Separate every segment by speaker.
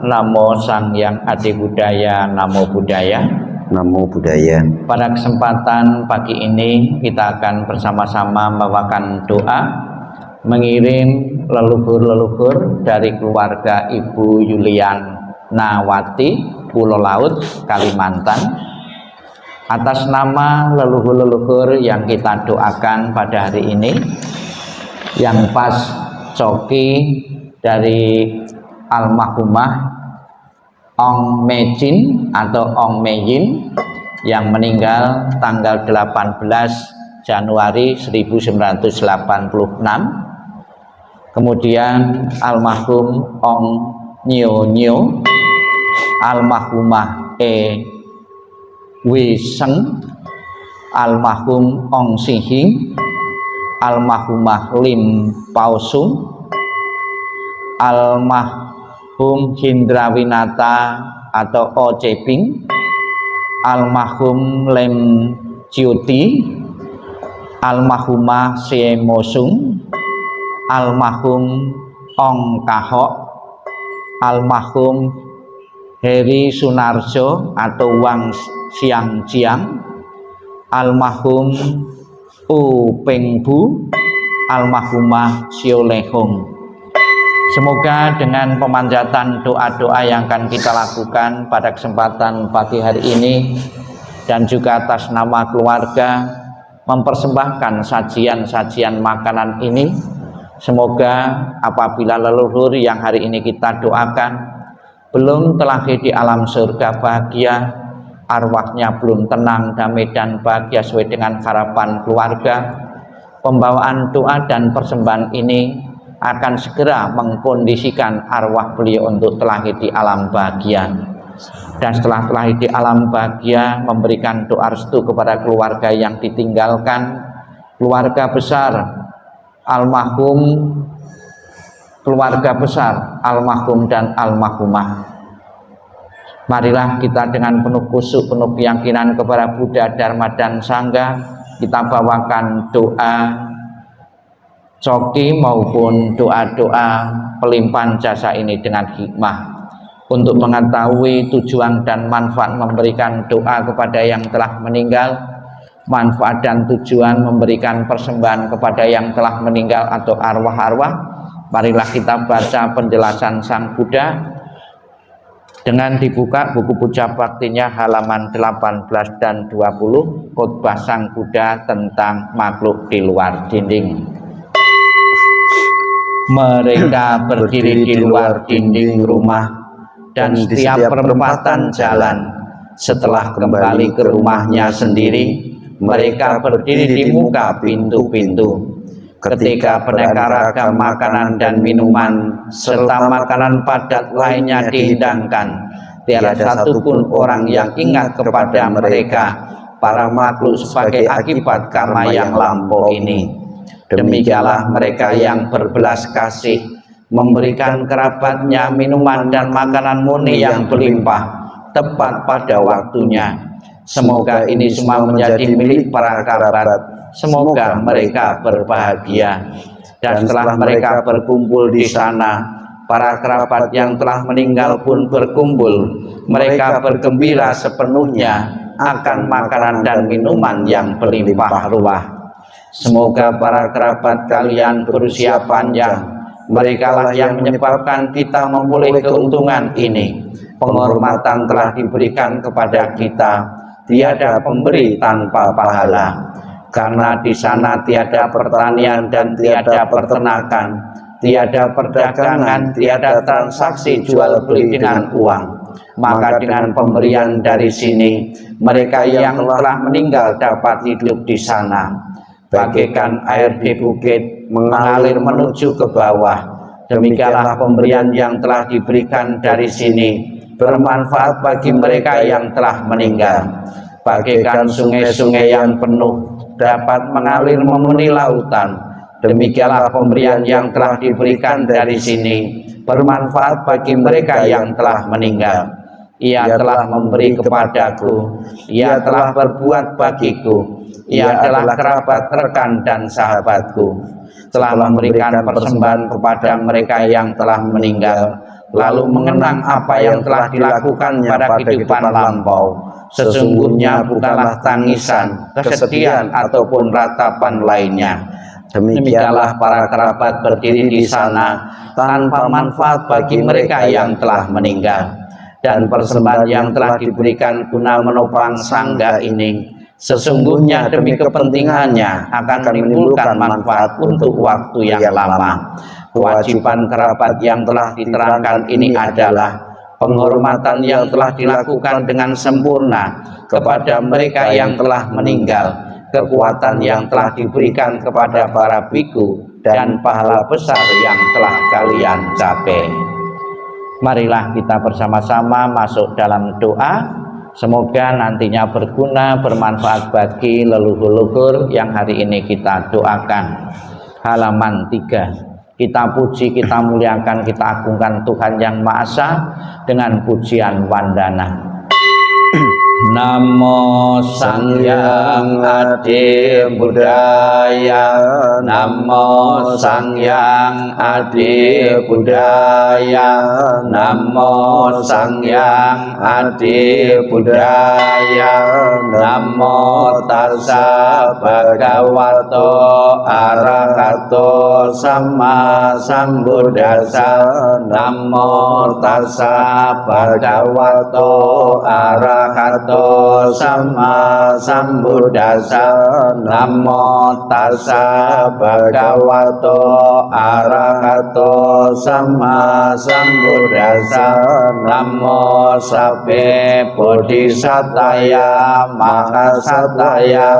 Speaker 1: Namo Sang Yang Adi Budaya, Namo Budaya.
Speaker 2: Namo Budaya.
Speaker 1: Pada kesempatan pagi ini kita akan bersama-sama membawakan doa mengirim leluhur-leluhur dari keluarga Ibu Yulian Nawati, Pulau Laut, Kalimantan. Atas nama leluhur-leluhur yang kita doakan pada hari ini, yang pas coki dari almarhumah Ong Mejin atau Ong Meyin yang meninggal tanggal 18 Januari 1986. Kemudian almarhum Ong Nyo Nyo, almarhumah Wiseng, almarhum Ong Sihing, almarhumah Lim Pausung, almarhum Hindrawinata atau O Ceping, almarhum Lem Ciuti, almarhumah Sie Mosung, almarhum Ong Kahok, almarhum Heri Sunarjo atau Wang Siang Jiang, almarhum U Peng Bu, almarhumah Sio Lehong. Semoga dengan pemanjatan doa-doa yang akan kita lakukan pada kesempatan pagi hari ini dan juga atas nama keluarga mempersembahkan sajian-sajian makanan ini, semoga apabila leluhur yang hari ini kita doakan belum terlahir di alam surga bahagia, arwahnya belum tenang, damai dan bahagia sesuai dengan harapan keluarga, pembawaan doa dan persembahan ini akan segera mengkondisikan arwah beliau untuk terlahir di alam bahagia, dan setelah terlahir di alam bahagia memberikan doa restu kepada keluarga yang ditinggalkan, keluarga besar almarhum, keluarga besar almarhum dan almarhumah. Marilah kita dengan penuh khusyuk, penuh keyakinan kepada Buddha, Dharma dan Sangha kita bawakan doa coki maupun doa-doa pelimpahan jasa ini dengan hikmah untuk mengetahui tujuan dan manfaat memberikan doa kepada yang telah meninggal, manfaat dan tujuan memberikan persembahan kepada yang telah meninggal atau arwah-arwah. Marilah kita baca penjelasan Sang Buddha dengan dibuka buku puja baktinya halaman 18 dan 20, khotbah Sang Buddha tentang makhluk di luar dinding. Mereka berdiri di luar dinding rumah dan setiap perempatan jalan. Setelah kembali ke rumahnya sendiri, mereka berdiri di muka pintu-pintu. Ketika beraneka ragam makanan dan minuman serta makanan padat lainnya dihidangkan, tiada satupun orang yang ingat kepada mereka, para makhluk, sebagai akibat karma yang lampau ini. Demikianlah mereka yang berbelas kasih memberikan kerabatnya minuman dan makanan murni yang berlimpah tepat pada waktunya. Semoga ini semua menjadi milik para kerabat. Semoga mereka berbahagia. Dan setelah mereka berkumpul di sana, para kerabat yang telah meninggal pun berkumpul. Mereka bergembira sepenuhnya akan makanan dan minuman yang berlimpah ruah. Semoga para kerabat kalian berusia panjang. Merekalah yang menyebabkan kita memulai keuntungan ini. Penghormatan telah diberikan kepada kita. Tiada pemberi tanpa pahala. Karena di sana tiada pertanian dan tiada peternakan, tiada perdagangan, tiada transaksi jual beli dengan uang. Maka dengan pemberian dari sini, mereka yang telah meninggal dapat hidup di sana. Bagaikan air di bukit mengalir menuju ke bawah, demikianlah pemberian yang telah diberikan dari sini bermanfaat bagi mereka yang telah meninggal. Bagaikan sungai-sungai yang penuh dapat mengalir memenuhi lautan, demikianlah pemberian yang telah diberikan dari sini bermanfaat bagi mereka yang telah meninggal. Ia telah memberi kepadaku, ia telah berbuat bagiku, ia adalah kerabat, rekan dan sahabatku. Telah memberikan persembahan kepada mereka yang telah meninggal, lalu mengenang apa yang telah dilakukannya pada kehidupan lampau. Sesungguhnya bukanlah tangisan, kesedihan ataupun ratapan lainnya. Demikianlah para kerabat berdiri di sana tanpa manfaat bagi mereka yang telah meninggal. Dan persembahan yang telah diberikan guna menopang sangga ini sesungguhnya demi kepentingannya akan menimbulkan manfaat untuk waktu yang lama. Kewajiban kerabat yang telah diterangkan ini adalah penghormatan yang telah dilakukan dengan sempurna kepada mereka yang telah meninggal, kekuatan yang telah diberikan kepada para biku, dan pahala besar yang telah kalian capai. Marilah kita bersama-sama masuk dalam doa. Semoga nantinya berguna, bermanfaat bagi leluhur-leluhur yang hari ini kita doakan. Halaman 3. Kita puji, kita muliakan, kita agungkan Tuhan Yang Maha Esa dengan pujian wandana. Namo Sang Hyang Adi Budaya, Namo Sang Hyang Adi Budaya, Namo Sang Hyang Adi Budaya, Namo Tassa Bhagavato Arahato Sama Sambuddhassa, Namo Tassa Bhagavato Arahato Sama Sambuddhassa, Namo Tassa Bhagavato Arahato Sama Sambuddhassa, Namo Sabbe Bodhisattaya Mahasataya,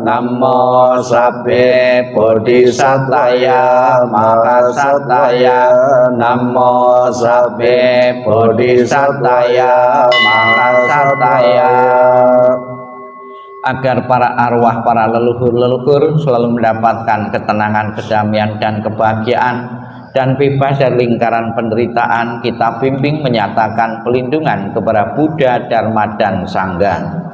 Speaker 1: Namo Sabbe Bodhisattaya Mahasataya, Namo Sabbe Bodhisattaya Mahasataya. Agar para arwah, para leluhur-leluhur selalu mendapatkan ketenangan, kedamaian, dan kebahagiaan, dan bebas dari lingkaran penderitaan, kita bimbing menyatakan pelindungan kepada Buddha, Dharma, dan Sangha.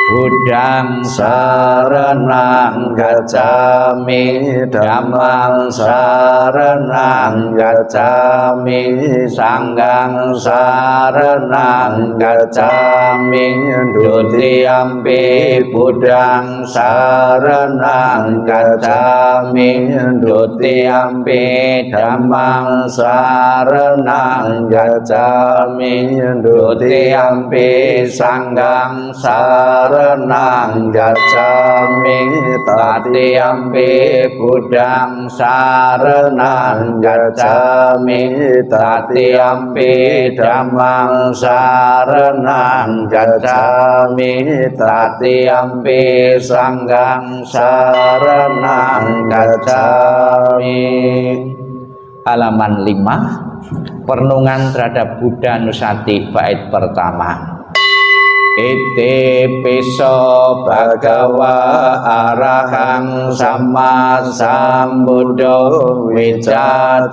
Speaker 1: Buddhang saranang gacchami, Dhammang saranang gacchami, Sanghang saranang gacchami, Dutiyampi Buddhang saranang gacchami, Dutiyampi Dhammang saranang gacchami, Dutiyampi Sanghang saranang gacchami, Tatiyampi Buddhang saranang gacchami, Tatiyampi Dhammang saranang gacchami, Tatiyampi Sanghang saranang gacchami. Halaman 5. Perenungan terhadap Buddha Nusati bait pertama. Iti piso bhagawa arahang sama sambuddho wicacarana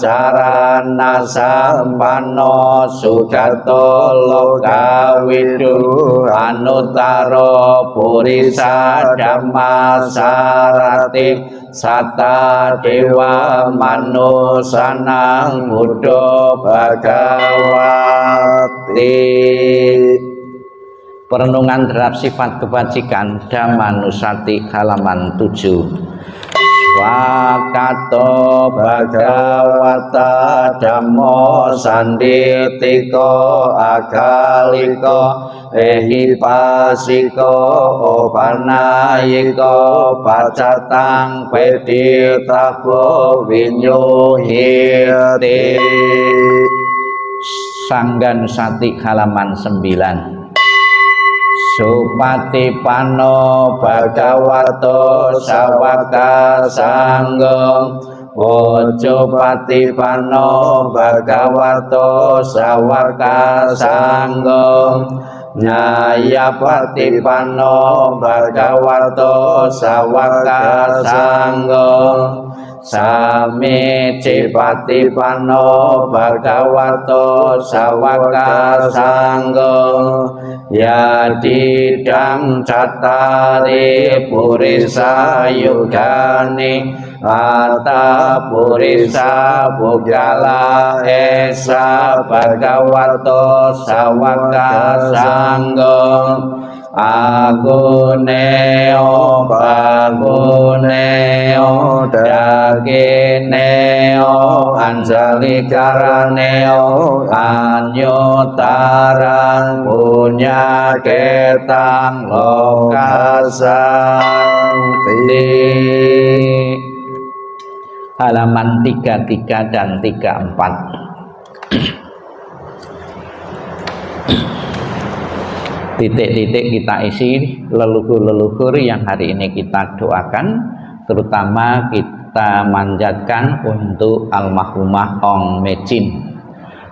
Speaker 1: sampano sugato lokawidu anutaro purisa dhamma sarati sata dewa manusanang buddho bhagawati. Perenungan terhadap sifat kebajikan Dhammanusati halaman 7. Swakato Bhagavata Dhammo Sanditiko Akaliko Ehipasiko Opanayiko Pacatang Peditabo Vinyuhiti. Sangganusati halaman 9. Supatipano Bhagavato Sawaka Sangham, Ojopatipano Bhagavato Sawaka Sangham, Nyayapatipano Bhagavato Sawaka Sangham, Sami Cipatipano Bhagavato Sawaka Sanggo Yadidang Cattari Purisa Yugani Atta Purisa Bugala Esa Bhagavato Sawaka Sanggo Aguneo Baguneo Dagineo Anjalikaraneo Anyotarang Punya Ketang Lokasanti. Halaman 33 dan 34. Titik-titik kita isi leluhur-leluhur yang hari ini kita doakan, terutama kita manjatkan untuk almarhumah Ong Mejin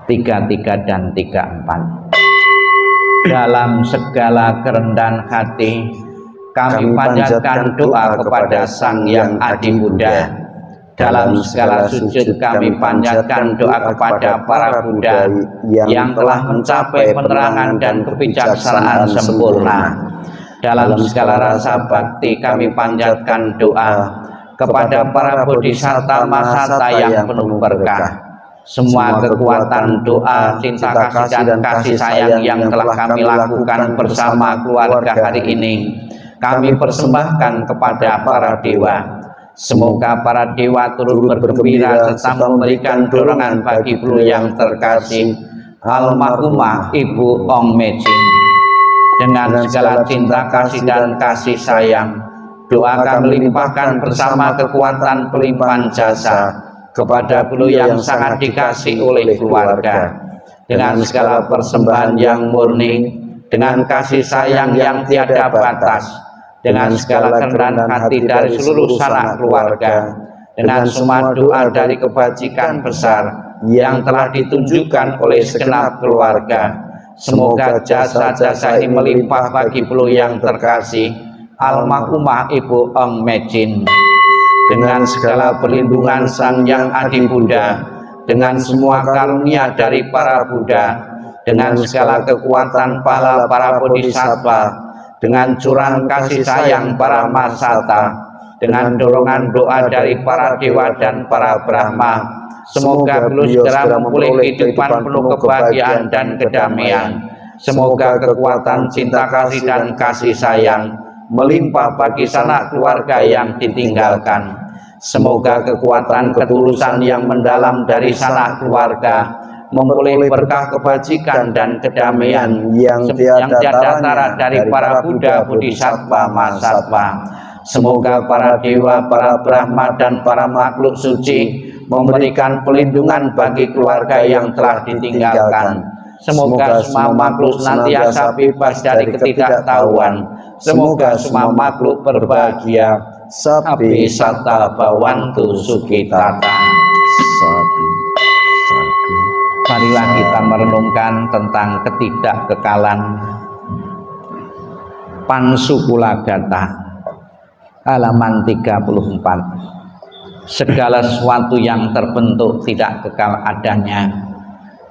Speaker 1: 33 dan 34. Dalam segala kerendahan hati kami panjatkan doa kepada Sang Yang Adi Buddha. Dalam segala sujud kami panjatkan doa kepada para Buddha yang telah mencapai penerangan dan kebijaksanaan sempurna. Dalam segala rasa bakti kami panjatkan doa kepada para bodhisatta mahasata yang penuh berkah. Semua kekuatan doa, cinta kasih dan kasih sayang yang telah kami lakukan bersama keluarga hari ini kami persembahkan kepada para dewa. Semoga para dewa turut bergembira serta memberikan dorongan bagi beliau yang terkasih almarhumah Ibu Ong Mejin. Dengan segala cinta kasih dan kasih sayang, doa kami limpahkan bersama kekuatan pelimpahan jasa kepada beliau yang sangat dikasih oleh keluarga. Dengan segala persembahan yang murni, dengan kasih sayang yang tiada batas, dengan segala kerendahan hati dari seluruh sanak keluarga, dengan semua doa dari kebajikan besar yang telah ditunjukkan oleh segenap keluarga, semoga jasa-jasa ini melimpah bagi beliau yang terkasih almarhumah Ibu Ong Mejin. Dengan segala perlindungan Sang Yang Adi Buddha, dengan semua karunia dari para Buddha, dengan segala kekuatan pahala para bodhisattva, dengan curahan kasih sayang para mahasata, dengan dorongan doa dari para dewa dan para brahma, semoga beliau segera memulai kehidupan penuh kebahagiaan dan kedamaian. Semoga kekuatan cinta kasih dan kasih sayang melimpah bagi sanak keluarga yang ditinggalkan. Semoga kekuatan ketulusan yang mendalam dari sanak keluarga memperoleh berkah kebajikan dan kedamaian yang tiada tara dari para Buddha, Bodhisattva, Mahasatwa. Semoga para dewa, para brahma dan para makhluk suci memberikan pelindungan bagi keluarga yang telah ditinggalkan. Semoga semua makhluk senantiasa bebas dari ketidaktahuan. Semoga semua makhluk berbahagia. Sabi sata bawantu sukitata. Marilah kita merenungkan tentang ketidakkekalan Pansukulagata halaman 34. Segala sesuatu yang terbentuk tidak kekal adanya.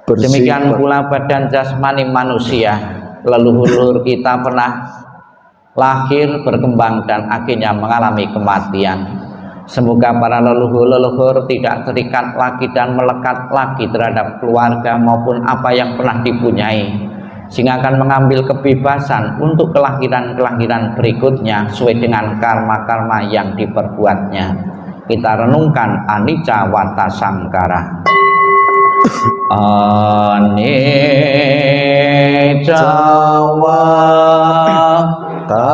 Speaker 1: Demikian pula badan jasmani manusia. Leluhur kita pernah lahir, berkembang dan akhirnya mengalami kematian. Semoga para leluhur-leluhur tidak terikat lagi dan melekat lagi terhadap keluarga maupun apa yang pernah dipunyai, sehingga akan mengambil kebebasan untuk kelahiran-kelahiran berikutnya sesuai dengan karma-karma yang diperbuatnya. Kita renungkan anicca wata sangkara. Anicca wata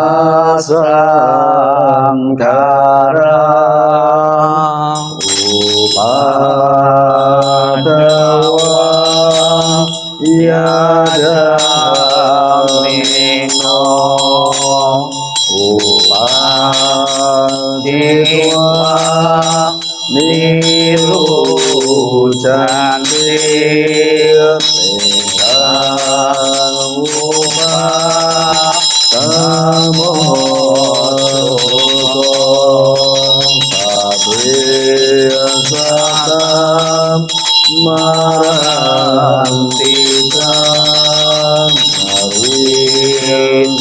Speaker 1: sangkara upadawa yadamino upaditwa nirujantir tinggal upadawa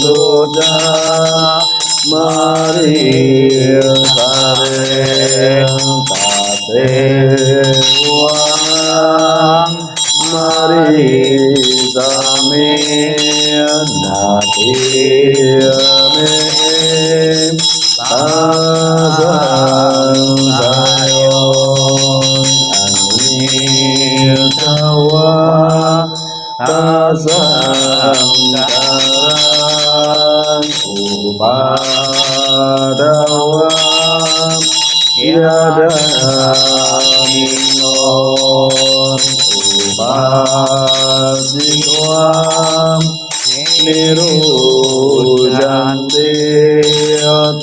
Speaker 2: sudah mari sareng tatewang mari sami natiyame tasang sayon anitawa tasang karang upadawa yada minor upadiwam nirujanti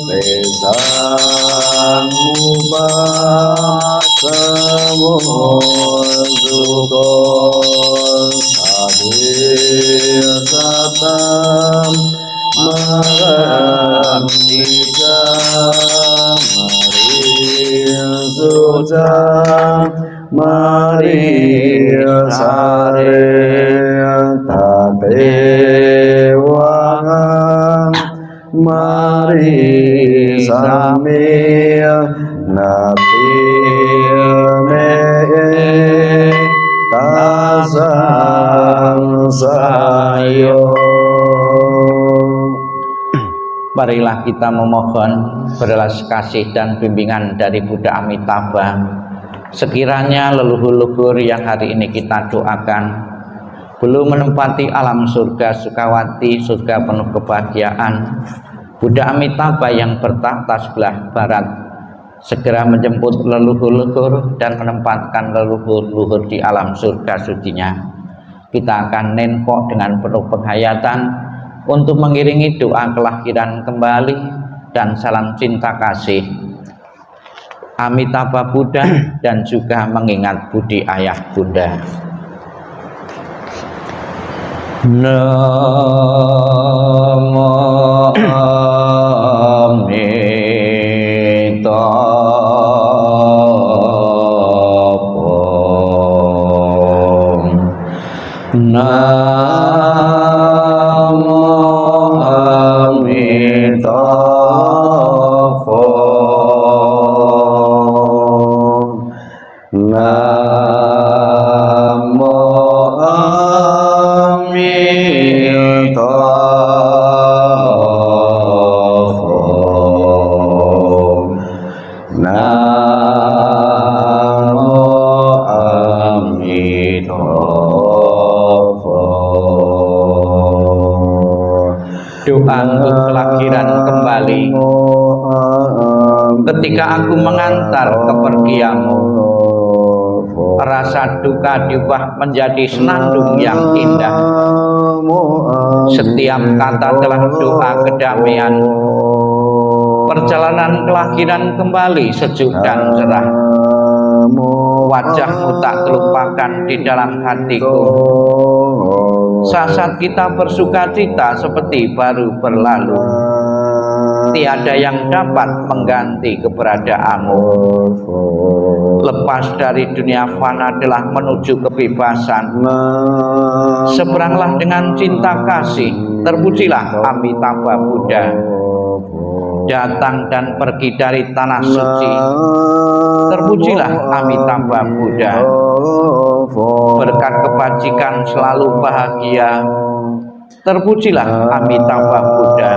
Speaker 2: tesang ubasamo sukon satam marantika Maria Suca Maria Sare Tatewangan Mari Samia Natime Tasang Sayo.
Speaker 1: Marilah kita memohon belas kasih dan bimbingan dari Buddha Amitabha. Sekiranya leluhur-leluhur yang hari ini kita doakan belum menempati alam surga Sukawati, surga penuh kebahagiaan, Buddha Amitabha yang bertahta sebelah barat segera menjemput leluhur-leluhur dan menempatkan leluhur-leluhur di alam surga sucinya. Kita akan nenpok dengan penuh penghayatan untuk mengiringi doa kelahiran kembali dan salam cinta kasih Amitabha Buddha dan juga mengingat budi ayah bunda. Namo doa untuk kelahiran kembali. Ketika aku mengantar kepergianmu, rasa duka diubah menjadi senandung yang indah. Setiap kata telah doa kedamaian. Perjalanan kelahiran kembali sejuk dan cerah. Wajahmu tak terlupakan di dalam hatiku. Saat kita bersuka cita seperti baru berlalu. Tiada yang dapat mengganti keberadaanmu. Lepas dari dunia fana telah menuju kebebasan. Seberanglah dengan cinta kasih. Terpujilah Amitabha Buddha. Datang dan pergi dari tanah suci. Terpujilah Amitabha Buddha. Berkat kebajikan selalu bahagia. Terpujilah Amitabha Buddha.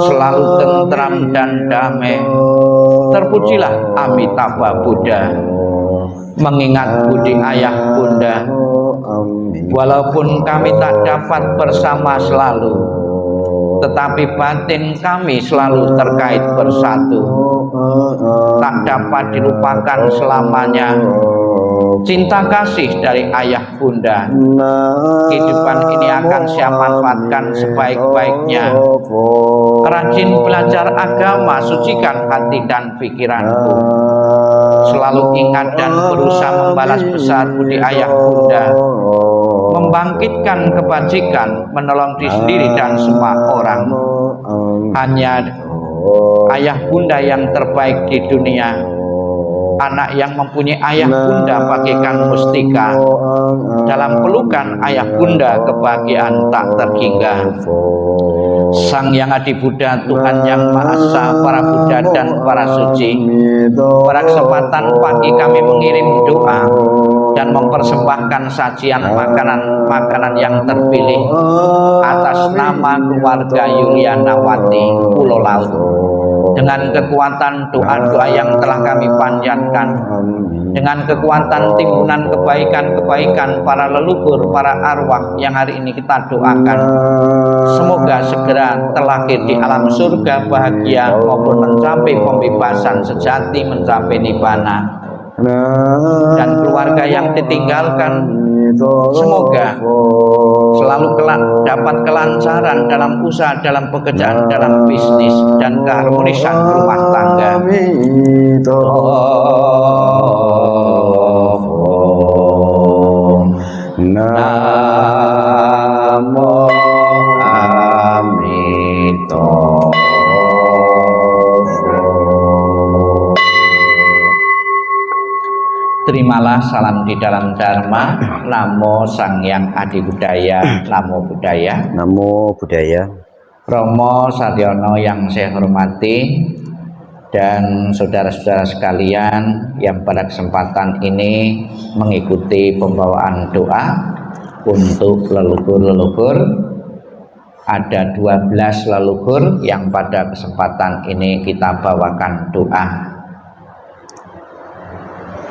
Speaker 1: Selalu tentram dan damai. Terpujilah Amitabha Buddha. Mengingat budi ayah bunda, walaupun kami tak dapat bersama selalu, tetapi batin kami selalu terkait bersatu. Tak dapat dilupakan selamanya cinta kasih dari ayah bunda. Kehidupan ini akan saya manfaatkan sebaik-baiknya. Rajin belajar agama, sucikan hati dan pikiranku. Selalu ingat dan berusaha membalas besar budi ayah bunda. Membangkitkan kebajikan, menolong diri sendiri dan semua orang. Hanya ayah bunda yang terbaik di dunia. anak yang mempunyai ayah bunda bagaikan mustika, dalam pelukan ayah bunda kebahagiaan tak terhingga. Sang Yang Adi Buddha, Tuhan Yang Maha Esa, para Buddha dan para suci, pada kesempatan pagi kami mengirim doa dan mempersembahkan sajian makanan yang terpilih atas nama keluarga Yulianawati Pulau Laut. Dengan kekuatan doa-doa yang telah kami panjatkan, dengan kekuatan timbunan kebaikan-kebaikan para leluhur, para arwah yang hari ini kita doakan, semoga segera terlahir di alam surga bahagia maupun mencapai pembebasan sejati, mencapai nibbana. Dan keluarga yang ditinggalkan semoga selalu dapat kelancaran dalam usaha, dalam pekerjaan, dalam bisnis, dan keharmonisan rumah tangga. Namo Amito. Terimalah salam di dalam Dharma. Namo Sang Yang Adi Budaya. Namo Buddhaya.
Speaker 2: Namo Buddhaya.
Speaker 1: Romo Sadyono yang saya hormati dan saudara-saudara sekalian yang pada kesempatan ini mengikuti pembawaan doa untuk leluhur-leluhur. Ada 12 leluhur yang pada kesempatan ini kita bawakan doa,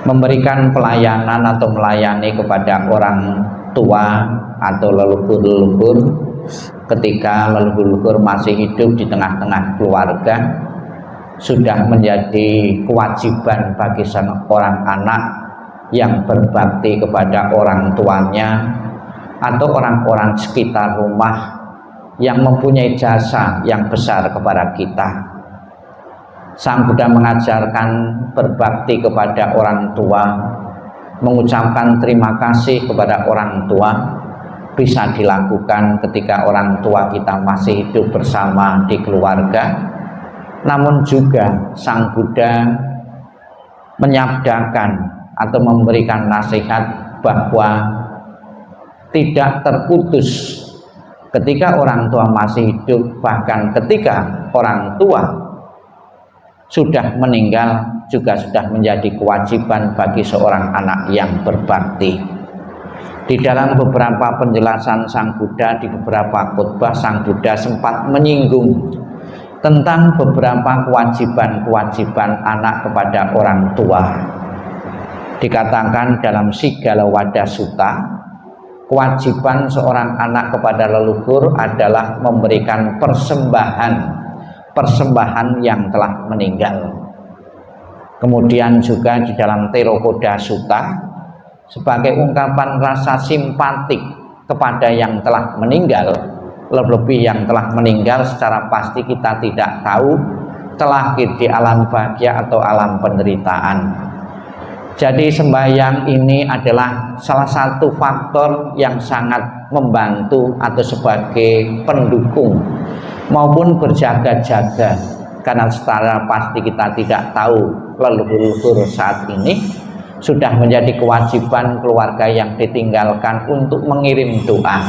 Speaker 1: memberikan pelayanan atau melayani kepada orang tua atau leluhur-leluhur ketika leluhur-leluhur masih hidup di tengah-tengah keluarga. Sudah menjadi kewajiban bagi seorang anak yang berbakti kepada orang tuanya atau orang-orang sekitar rumah yang mempunyai jasa yang besar kepada kita. Sang Buddha mengajarkan berbakti kepada orang tua, mengucapkan terima kasih kepada orang tua bisa dilakukan ketika orang tua kita masih hidup bersama di keluarga. Namun juga Sang Buddha menyabdakan atau memberikan nasihat bahwa tidak terputus ketika orang tua masih hidup, bahkan ketika orang tua sudah meninggal juga sudah menjadi kewajiban bagi seorang anak yang berbakti. Di dalam beberapa penjelasan Sang Buddha, di beberapa khotbah, Sang Buddha sempat menyinggung tentang beberapa kewajiban-kewajiban anak kepada orang tua. Dikatakan dalam Sigalawada Sutta, kewajiban seorang anak kepada leluhur adalah memberikan persembahan yang telah meninggal. Kemudian juga di dalam Theravada Sutta, sebagai ungkapan rasa simpatik kepada yang telah meninggal, lebih yang telah meninggal secara pasti kita tidak tahu telah di alam bahagia atau alam penderitaan. Jadi sembahyang ini adalah salah satu faktor yang sangat membantu atau sebagai pendukung maupun berjaga-jaga, karena secara pasti kita tidak tahu leluhur saat ini sudah menjadi kewajiban keluarga yang ditinggalkan untuk mengirim doa.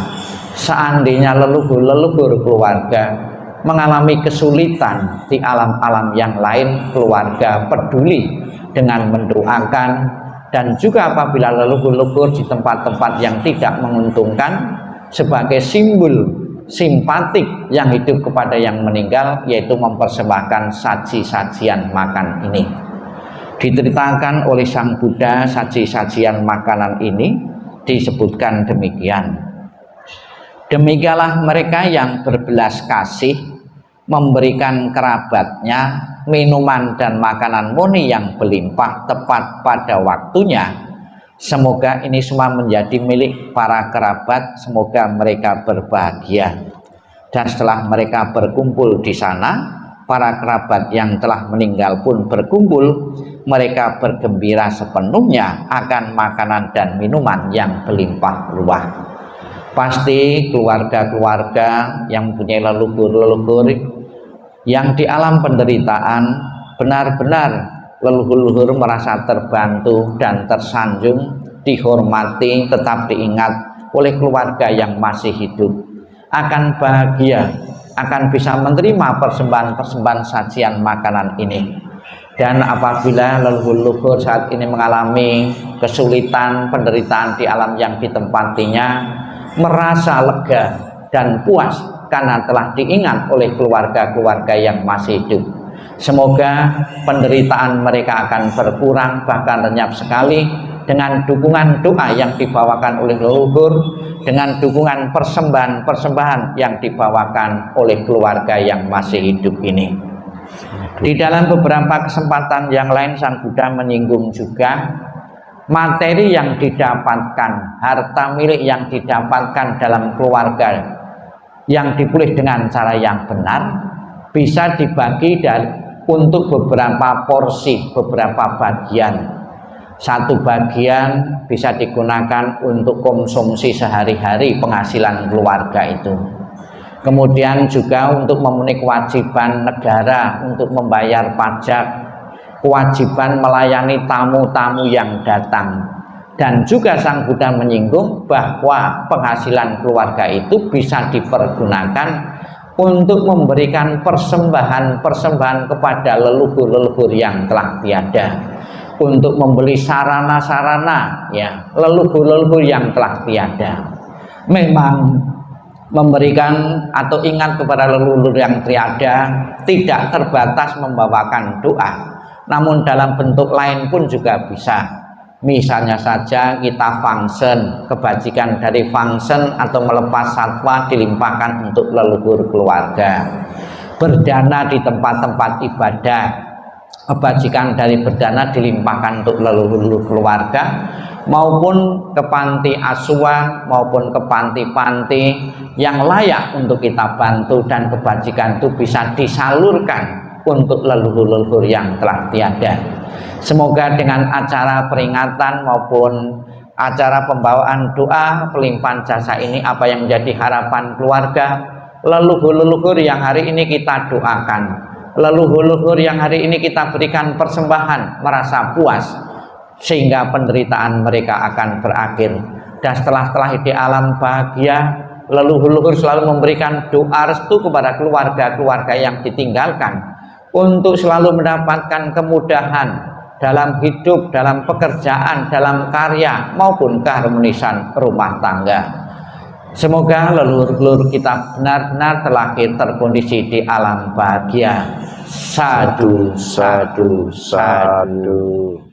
Speaker 1: Seandainya leluhur keluarga mengalami kesulitan di alam-alam yang lain, keluarga peduli dengan mendoakan. Dan juga apabila leluhur di tempat-tempat yang tidak menguntungkan, sebagai simbol simpatik yang hidup kepada yang meninggal, yaitu mempersembahkan saji-sajian makan ini. Diceritakan oleh Sang Buddha, saji-sajian makanan ini disebutkan demikian: demikianlah mereka yang berbelas kasih memberikan kerabatnya minuman dan makanan murni yang berlimpah tepat pada waktunya. Semoga ini semua menjadi milik para kerabat, semoga mereka berbahagia. Dan setelah mereka berkumpul di sana, para kerabat yang telah meninggal pun berkumpul, mereka bergembira sepenuhnya akan makanan dan minuman yang berlimpah ruah. Pasti keluarga-keluarga yang mempunyai leluhur yang di alam penderitaan benar-benar leluhur-leluhur merasa terbantu dan tersanjung, dihormati, tetap diingat oleh keluarga yang masih hidup, akan bahagia, akan bisa menerima persembahan-persembahan sajian makanan ini. Dan apabila leluhur-leluhur saat ini mengalami kesulitan, penderitaan di alam yang ditempatinya, merasa lega dan puas karena telah diingat oleh keluarga-keluarga yang masih hidup. Semoga penderitaan mereka akan berkurang, bahkan lenyap sekali dengan dukungan doa yang dibawakan oleh leluhur, dengan dukungan persembahan-persembahan yang dibawakan oleh keluarga yang masih hidup ini. Di dalam beberapa kesempatan yang lain Sang Buddha menyinggung juga materi yang didapatkan, harta milik yang didapatkan dalam keluarga yang dipilih dengan cara yang benar bisa dibagi untuk beberapa porsi, beberapa bagian. Satu bagian bisa digunakan untuk konsumsi sehari-hari penghasilan keluarga itu. Kemudian juga untuk memenuhi kewajiban negara untuk membayar pajak, kewajiban melayani tamu-tamu yang datang. Dan juga Sang Buddha menyinggung bahwa penghasilan keluarga itu bisa dipergunakan untuk memberikan persembahan-persembahan kepada leluhur-leluhur yang telah tiada, untuk membeli sarana-sarana ya leluhur-leluhur yang telah tiada. Memang memberikan atau ingat kepada leluhur yang tiada tidak terbatas membawakan doa, namun dalam bentuk lain pun juga bisa. Misalnya saja kita fungsen, kebajikan dari fungsen atau melepas satwa dilimpahkan untuk leluhur keluarga, berdana di tempat-tempat ibadah, kebajikan dari berdana dilimpahkan untuk leluhur keluarga, maupun ke panti asuhan maupun ke panti-panti yang layak untuk kita bantu, dan kebajikan itu bisa disalurkan untuk leluhur-leluhur yang telah tiada. Semoga dengan acara peringatan maupun acara pembawaan doa pelimpahan jasa ini, apa yang menjadi harapan keluarga, leluhur-leluhur yang hari ini kita doakan, leluhur-leluhur yang hari ini kita berikan persembahan, merasa puas sehingga penderitaan mereka akan berakhir. Dan setelah di alam bahagia, leluhur-leluhur selalu memberikan doa restu kepada keluarga-keluarga yang ditinggalkan untuk selalu mendapatkan kemudahan dalam hidup, dalam pekerjaan, dalam karya maupun keharmonisan rumah tangga. Semoga leluhur-leluhur kita benar-benar terlahir terkondisi di alam bahagia. Sadhu, sadhu, sadhu.